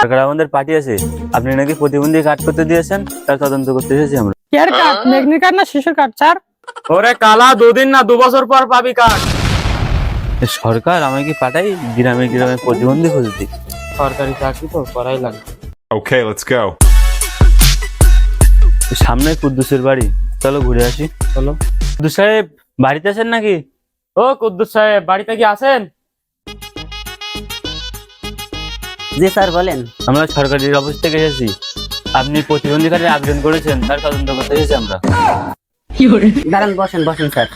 সরকার আমাদের পাঠিয়েছে, আপনি নাকি প্রতিবন্ধী কার্ড করতে দিয়েছেন, তার তদন্ত করতে এসেছি আমরা। কেয়ার কার্ড, ম্যাগনি কার্ড না শিশুর কার্ড স্যার? ওরে কালা, 2 দিন না 2 বছর পর পাবি কার্ড। সরকার আমাকে পাঠাই গ্রামে গ্রামে প্রতিবন্ধী খুঁজতে। সরকারি চাকরি তো করাই লাগে। Okay, let's go. সামনে কুদ্দুসের বাড়ি, চলো ঘুরে আসি। চলো। কুদ্দুস সাহেব বাড়িতে আছেন নাকি? ও কুদ্দুস সাহেব, বাড়িতে কি আছেন? জি স্যার বলেন। আমরা সরকারি অফিস থেকে এসেছি, আপনি প্রতিবন্ধী কার্ডের আবেদন করেছেন, তার তদন্ত করতে এসেছি আমরা। দাঁড়ান, বসেন বসেন স্যার।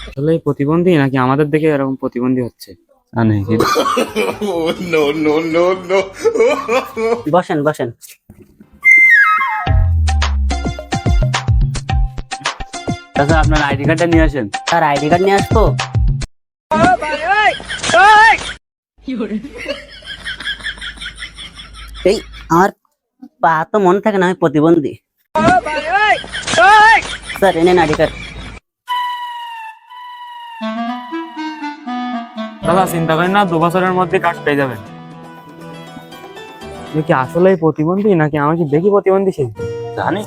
আসলে প্রতিবন্ধী নাকি আমাদের দেখে এরকম প্রতিবন্ধী হচ্ছে? No, no, no, no. বসেন বসেন। আচ্ছা, আপনার আইডি কার্ডটা নিয়ে আসেন। স্যার আইডি কার্ড নিয়ে আসবো? এই আমার পা তো মনে থাকে না, আমি প্রতিবন্ধী। স্যার এনেন আইডি কার্ড। দাদা চিন্তা করেন না, 2 বছরের মধ্যে কাজ পেয়ে যাবেন। তুমি কি আসলেই প্রতিবন্ধী নাকি আমাকে দেখি প্রতিবন্ধী? সেই জানি,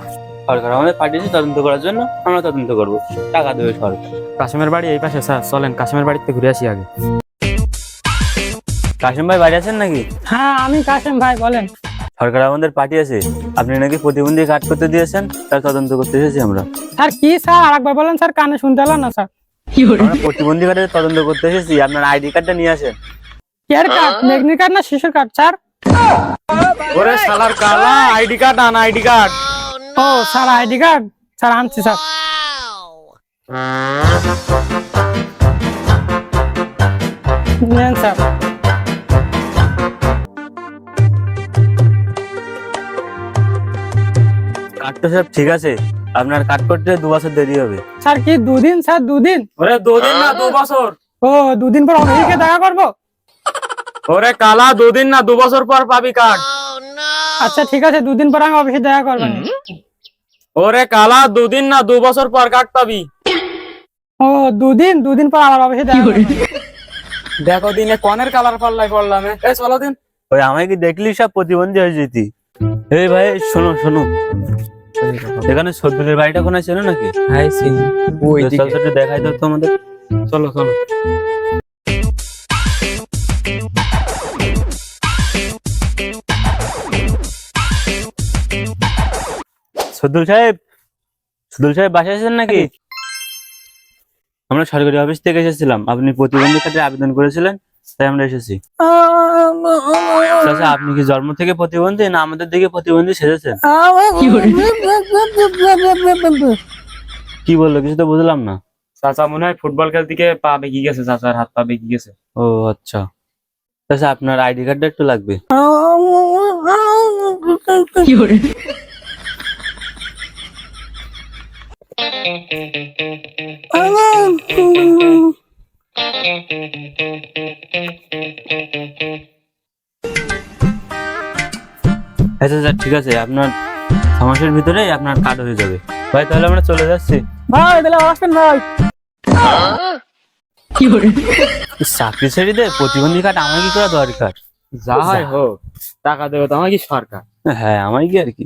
সরকার আমাদের পাঠিয়েছে তদন্ত করার জন্য, আমরা তদন্ত করবো, টাকা দেবে সরকার। কাশিমের বাড়ি এই পাশে স্যার, চলেন কাশিমের বাড়িতে ঘুরে আসি আগে। কাশিম ভাই বাড়ি আছেন নাকি? হ্যাঁ আমি কাশেম ভাই, বলেন। সরকার আমাদের পাঠিয়েছে, আপনি নাকি প্রতিবন্ধী কার্ড করতে দিয়েছেন, তার তদন্ত করতে এসেছি আমরা। স্যার কি স্যার, আরেকবার বলেন স্যার, কানে শুনতে পেলাম না স্যার। আমরা প্রতিবন্ধী কার্ডের তদন্ত করতে এসেছি, আপনার আইডি কার্ডটা নিয়ে আসেন। কেয়ার কার্ড, ম্যাগনি কার্ড না শিশুর কার্ড স্যার? ওরে শালার কালা, আইডি কার্ড আন, আইডি কার্ড। ও স্যার আইডি কার্ড, স্যার আনছি স্যার। নেন স্যার। কার্ড তো সব ঠিক আছে, আপনার কার্ড করতে 2 বছর দেরি হবে। স্যার কি 2 দিন স্যার? 2 দিন? ওরে 2 দিন না 2 বছর। ও 2 দিন পর অফিসে দেখা করবো? ওরে কালা, 2 দিন না 2 বছর পর পাবি কার্ড। আচ্ছা ঠিক আছে, 2 দিন পর আমি অফিসে দেখা করবেন। ওরে কালা, 2 দিন না 2 বছর পর কার্ড পাবি। ও 2 দিন পর আমার অফিসে দেখা করবেন। দেখো দিনে কনের কালার পাল্লাই পড়লাম। এই চলো দিন। ওই আমাকে দেখলি সব প্রতিবন্ধী হয়ে যেতি। এই ভাই শোনো শোনো, এখানে সদ্দুলের বাড়িটা কোথায় ছিল নাকি? হ্যাঁ চিনি, ওই চল তো একটু দেখাই দাও তো আমাদের। চলো চলো। সদ্দুল সাহেব, সদ্দুল সাহেব বাসায় আছেন নাকি? আমরা সরকারি অফিস থেকে এসেছিলাম, আপনি প্রতিবন্ধী কার্ডের আবেদন করেছিলেন, তাই আমরা এসেছি। আচ্ছা, আপনি কি জন্ম থেকে প্রতিবন্ধী না আমাদের দিকে প্রতিবন্ধী সেজেছেন? কি বললো, কিছু তো বুঝলাম না। চাচা মনে হয় ফুটবল খেলতে গিয়ে পা বেঁকে গেছে, চাচার হাত পা বেঁকে গেছে। ও আচ্ছা, আচ্ছা আপনার আইডি কার্ডটা একটু লাগবে। আচ্ছা আচ্ছা ঠিক আছে, আপনার 6 মাসের ভিতরে আপনার কার্ড হয়ে যাবে। ভাই তাহলে আমরা চলে যাচ্ছি। ভাই তাহলে আসেন ভাই। চাকরি ছেড়ে দে, প্রতিবন্ধী কার্ড আমার কি করা দরকার? যা হয় হোক, টাকা দেবে তো আমার কি সরকার? হ্যাঁ আমার কি আর কি।